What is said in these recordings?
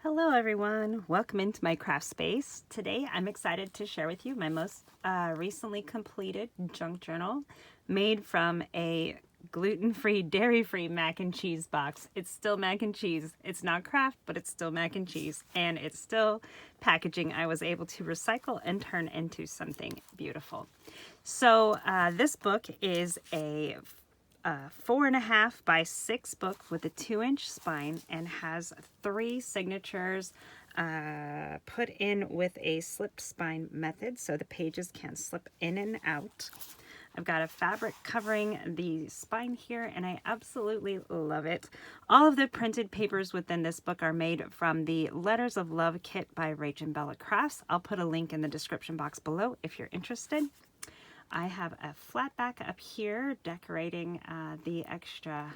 Hello everyone, welcome into my craft space. Today I'm excited to share with you my most recently completed junk journal made from a gluten-free, dairy-free mac and cheese box. It's still mac and cheese. It's not craft, but it's still mac and cheese, and it's still packaging I was able to recycle and turn into something beautiful. So this book is a 4.5 by 6 book with a 2-inch spine and has 3 signatures put in with a slipped spine method, so the pages can slip in and out. I've got a fabric covering the spine here, and I absolutely love it. All of the printed papers within this book are made from the Letters of Love kit by RachandBella Crafts. I'll put a link in the description box below if you're interested. I have a flat back up here decorating the extra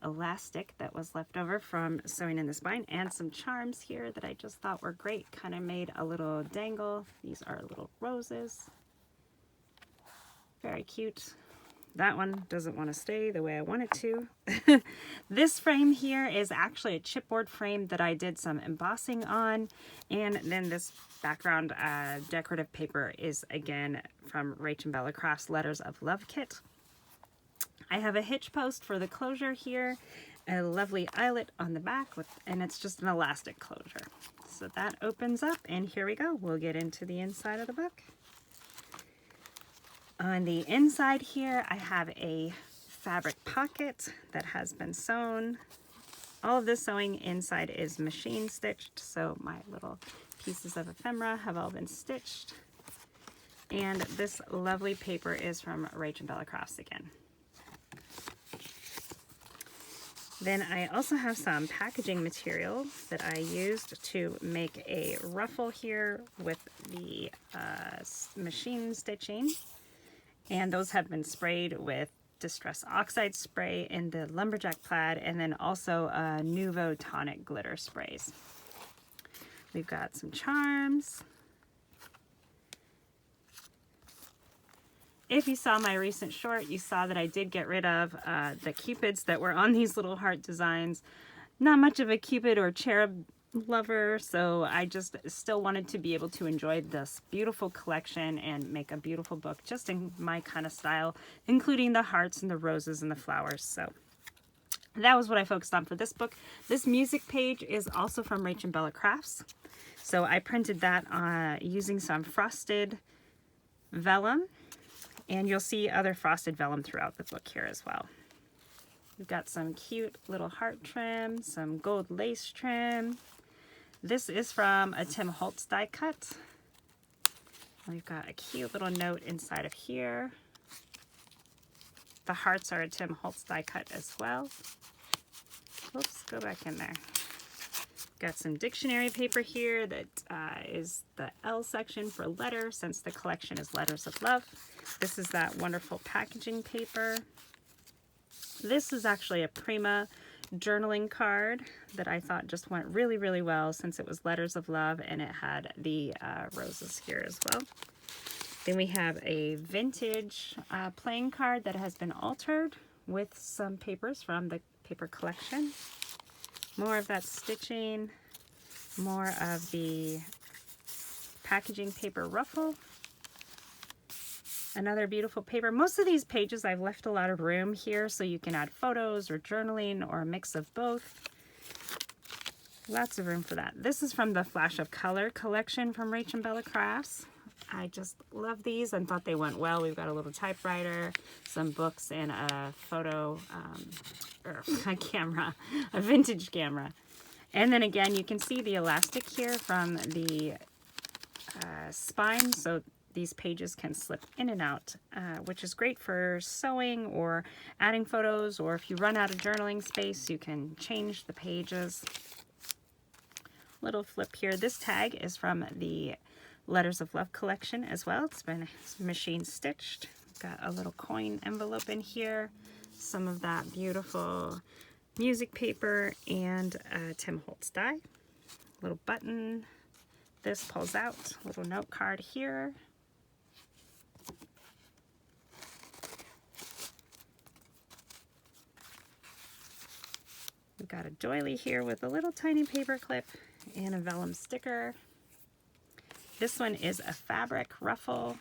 elastic that was left over from sewing in the spine, and some charms here that I just thought were great. Kind of made a little dangle. These are little roses. Very cute. That one doesn't want to stay the way I want it to. This frame here is actually a chipboard frame that I did some embossing on, and then this background decorative paper is again from RachandBella Crafts Letters of Love kit. I have a hitch post for the closure here, a lovely eyelet on the back, and it's just an elastic closure. So that opens up, and here we go. We'll get into the inside of the book. On the inside here, I have a fabric pocket that has been sewn. All of this sewing inside is machine stitched, so my little pieces of ephemera have all been stitched. And this lovely paper is from RachandBella Crafts again. Then I also have some packaging material that I used to make a ruffle here with the machine stitching. And those have been sprayed with Distress Oxide spray in the Lumberjack Plaid, and then also Nuvo Tonic glitter sprays. We've got some charms. If you saw my recent short, you saw that I did get rid of the cupids that were on these little heart designs. Not much of a cupid or cherub lover, so I just still wanted to be able to enjoy this beautiful collection and make a beautiful book just in my kind of style, including the hearts and the roses and the flowers. So that was what I focused on for this book. This music page is also from RachandBella Crafts. So I printed that using some frosted vellum, and you'll see other frosted vellum throughout the book here as well. We've got some cute little heart trim, some gold lace trim. This is from a Tim Holtz die cut. We've got a cute little note inside of here. The hearts are a Tim Holtz die cut as well. Oops, go back in there. Got some dictionary paper here that is the L section for letter, since the collection is Letters of Love. This is that wonderful packaging paper. This is actually a Prima journaling card that I thought just went really, really well, since it was Letters of Love and it had the roses here as well. Then we have a vintage playing card that has been altered with some papers from the paper collection. More of that stitching, more of the packaging paper ruffle. Another beautiful paper. Most of these pages I've left a lot of room here, so you can add photos or journaling or a mix of both. Lots of room for that. This is from the Flash of Color collection from RachandBella Crafts. I just love these and thought they went well. We've got a little typewriter, some books, and a photo, or a camera, a vintage camera. And then again, you can see the elastic here from the spine, so these pages can slip in and out, which is great for sewing or adding photos, or if you run out of journaling space, you can change the pages. Little flip here. This tag is from the Letters of Love collection as well. It's been machine stitched. Got a little coin envelope in here, some of that beautiful music paper, and Tim Holtz die. Little button. This pulls out. Little note card here. We've got a doily here with a little tiny paper clip and a vellum sticker. This one is a fabric ruffle.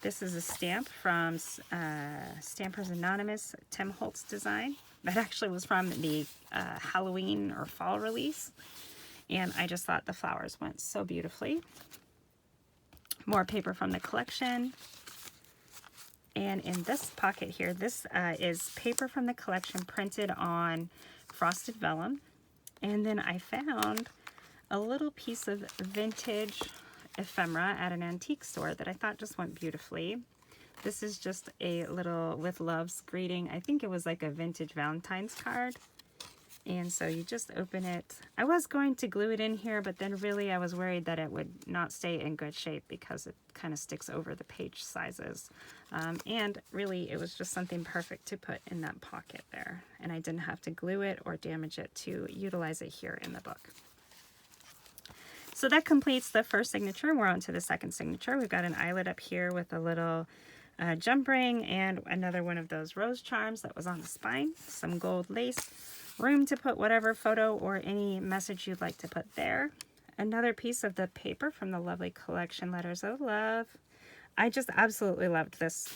This is a stamp from Stampers Anonymous, Tim Holtz design. That actually was from the Halloween or fall release. And I just thought the flowers went so beautifully. More paper from the collection. And in this pocket here, this is paper from the collection printed on frosted vellum. And then I found a little piece of vintage ephemera at an antique store that I thought just went beautifully. This is just a little with love's greeting. I think it was like a vintage Valentine's card. And so you just open it. I was going to glue it in here, but then really I was worried that it would not stay in good shape because it kind of sticks over the page sizes. And really it was just something perfect to put in that pocket there. And I didn't have to glue it or damage it to utilize it here in the book. So that completes the first signature. We're on to the second signature. We've got an eyelet up here with a little jump ring and another one of those rose charms that was on the spine. Some gold lace. Room to put whatever photo or any message you'd like to put there. Another piece of the paper from the lovely collection, Letters of Love. I just absolutely loved this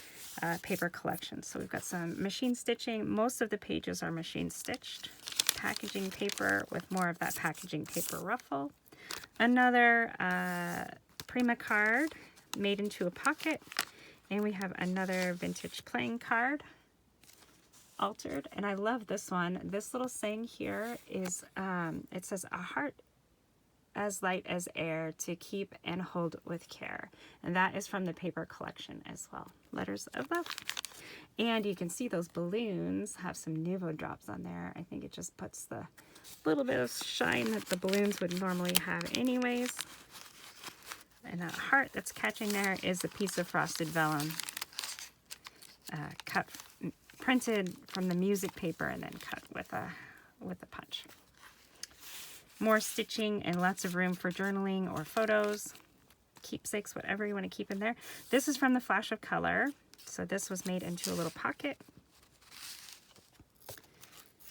paper collection. So we've got some machine stitching. Most of the pages are machine stitched. Packaging paper with more of that packaging paper ruffle. Another Prima card made into a pocket. And we have another vintage playing card altered. And I love this one. This little saying here is, it says, a heart as light as air to keep and hold with care. And that is from the paper collection as well. Letters of Love. And you can see those balloons have some Nuvo drops on there. I think it just puts the little bit of shine that the balloons would normally have anyways. And that heart that's catching there is a piece of frosted vellum printed from the music paper and then cut with a punch. More stitching and lots of room for journaling or photos, keepsakes, whatever you want to keep in there. This is from the Flash of Color. So this was made into a little pocket.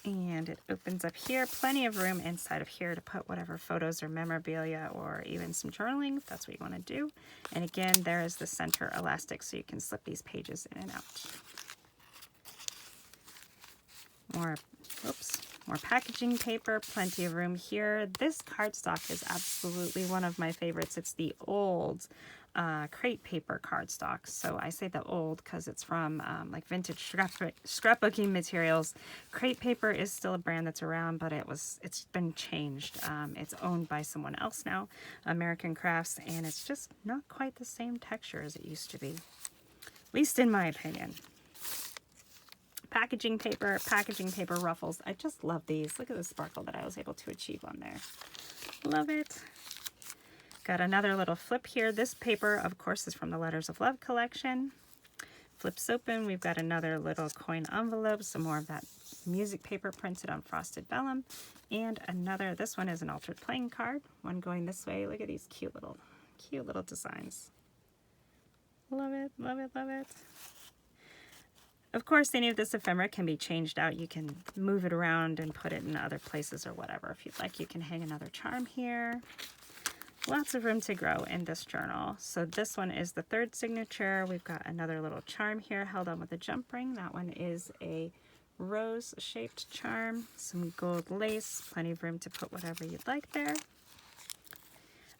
And it opens up here. Plenty of room inside of here to put whatever photos or memorabilia or even some journaling, if that's what you want to do. And again, there is the center elastic so you can slip these pages in and out. More packaging paper, plenty of room here. This cardstock is absolutely one of my favorites. It's the old crate paper cardstock. So I say the old because it's from like vintage scrapbooking materials. Crate paper is still a brand that's around, but it's been changed. It's owned by someone else now, American Crafts, and it's just not quite the same texture as it used to be, at least in my opinion. Packaging paper ruffles. I just love these. Look at the sparkle that I was able to achieve on there. Love it. Got another little flip here. This paper, of course, is from the Letters of Love collection. Flips open. We've got another little coin envelope. Some more of that music paper printed on frosted vellum. And another, this one is an altered playing card. One going this way. Look at these cute little designs. Love it, love it, love it. Of course, any of this ephemera can be changed out. You can move it around and put it in other places or whatever. If you'd like, you can hang another charm here. Lots of room to grow in this journal. So this one is the third signature. We've got another little charm here held on with a jump ring. That one is a rose-shaped charm. Some gold lace. Plenty of room to put whatever you'd like there.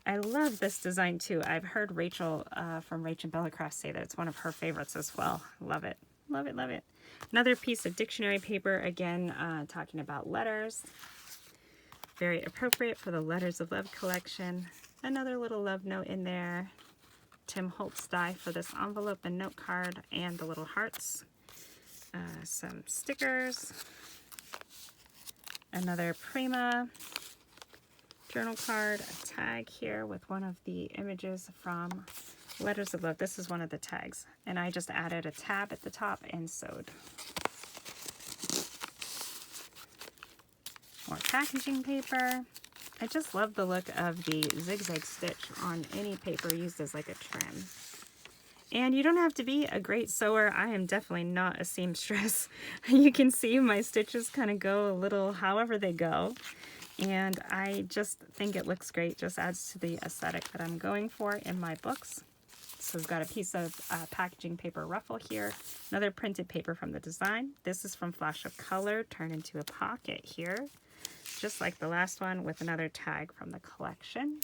I love this design too. I've heard Rachel from RachandBella Crafts say that it's one of her favorites as well. Love it. Love it, love it. Another piece of dictionary paper, again, talking about letters. Very appropriate for the Letters of Love collection. Another little love note in there. Tim Holtz die for this envelope and note card and the little hearts. Some stickers. Another Prima journal card. A tag here with one of the images from Letters of Love. This is one of the tags, and I just added a tab at the top and sewed. More packaging paper. I just love the look of the zigzag stitch on any paper used as like a trim. And you don't have to be a great sewer. I am definitely not a seamstress. You can see my stitches kind of go a little however they go. And I just think it looks great, just adds to the aesthetic that I'm going for in my books. So we've got a piece of packaging paper ruffle here, another printed paper from the design. This is from Flash of Color, turned into a pocket here, just like the last one, with another tag from the collection.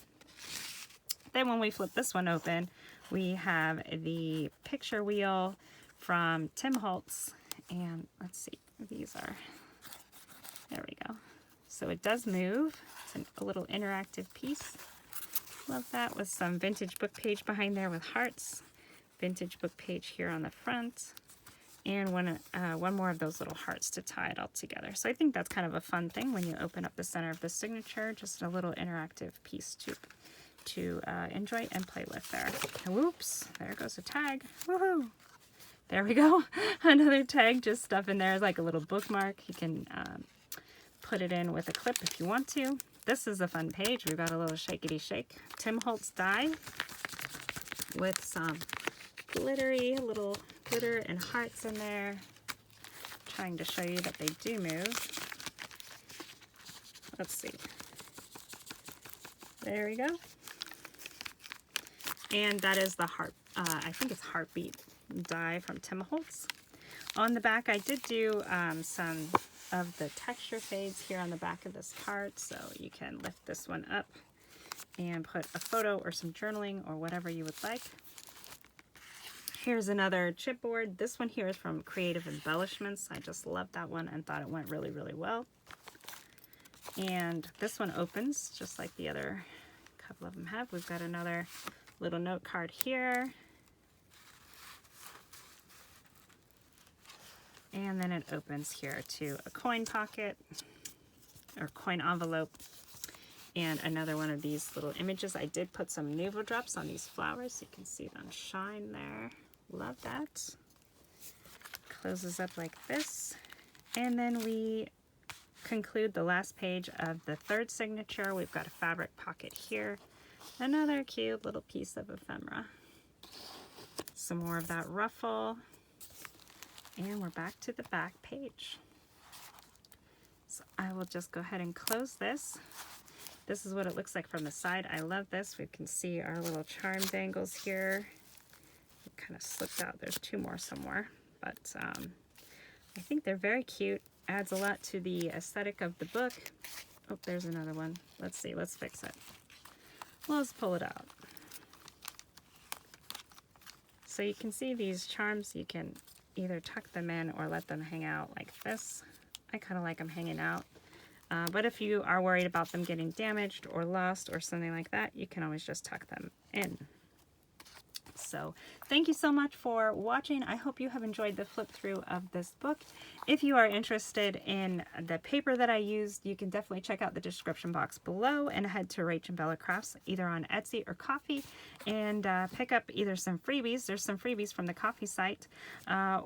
Then when we flip this one open, we have the picture wheel from Tim Holtz, and let's see, these are, there we go. So it does move. It's a little interactive piece. Love that, with some vintage book page behind there with hearts. Vintage book page here on the front. And one more of those little hearts to tie it all together. So I think that's kind of a fun thing when you open up the center of the signature. Just a little interactive piece to enjoy and play with there. Whoops, there goes a tag. Woohoo! There we go. Another tag just stuff in there, like a little bookmark. You can put it in with a clip if you want to. This is a fun page. We've got a little shakety shake. Tim Holtz die with some glittery, little glitter and hearts in there. Trying to show you that they do move. Let's see. There we go. And that is the heart, I think it's Heartbeat die from Tim Holtz. On the back, I did do some of the texture fades here on the back of this card, so you can lift this one up and put a photo or some journaling or whatever you would like. Here's another chipboard. This one here is from Creative Embellishments. I just loved that one and thought it went really, really well. And this one opens just like the other couple of them have. We've got another little note card here. And then it opens here to a coin pocket or coin envelope and another one of these little images. I did put some Nuvo drops on these flowers. You can see them shine there. Love that. Closes up like this. And then we conclude the last page of the third signature. We've got a fabric pocket here. Another cute little piece of ephemera. Some more of that ruffle. And we're back to the back page. So I will just go ahead and close this. This is what it looks like from the side. I love this. We can see our little charm dangles here. It kind of slipped out. There's two more somewhere. But I think they're very cute. Adds a lot to the aesthetic of the book. Oh, there's another one. Let's see. Let's fix it. Well, let's pull it out. So you can see these charms. You can either tuck them in or let them hang out like this. I kind of like them hanging out. But if you are worried about them getting damaged or lost or something like that, you can always just tuck them in. So thank you so much for watching. I hope you have enjoyed the flip through of this book. If you are interested in the paper that I used, you can definitely check out the description box below and head to RachandBella Crafts either on Etsy or Ko-fi and pick up either some freebies. There's some freebies from the Ko-fi site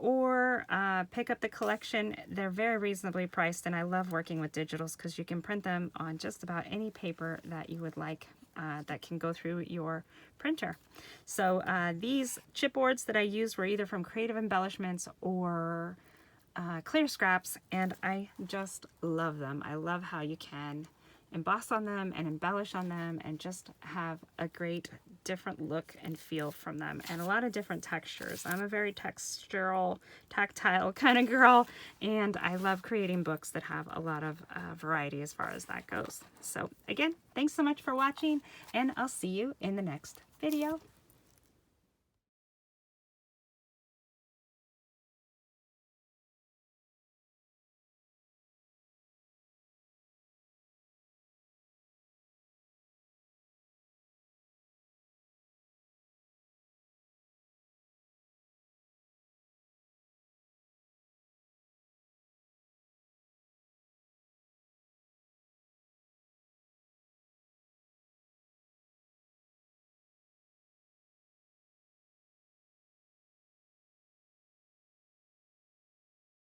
or pick up the collection. They're very reasonably priced, and I love working with digitals because you can print them on just about any paper that you would like. That can go through your printer. So these chipboards that I used were either from Creative Embellishments or Clear Scraps, and I just love them. I love how you can emboss on them and embellish on them and just have a great different look and feel from them, and a lot of different textures. I'm a very textural, tactile kind of girl, and I love creating books that have a lot of variety as far as that goes. So again, thanks so much for watching, and I'll see you in the next video.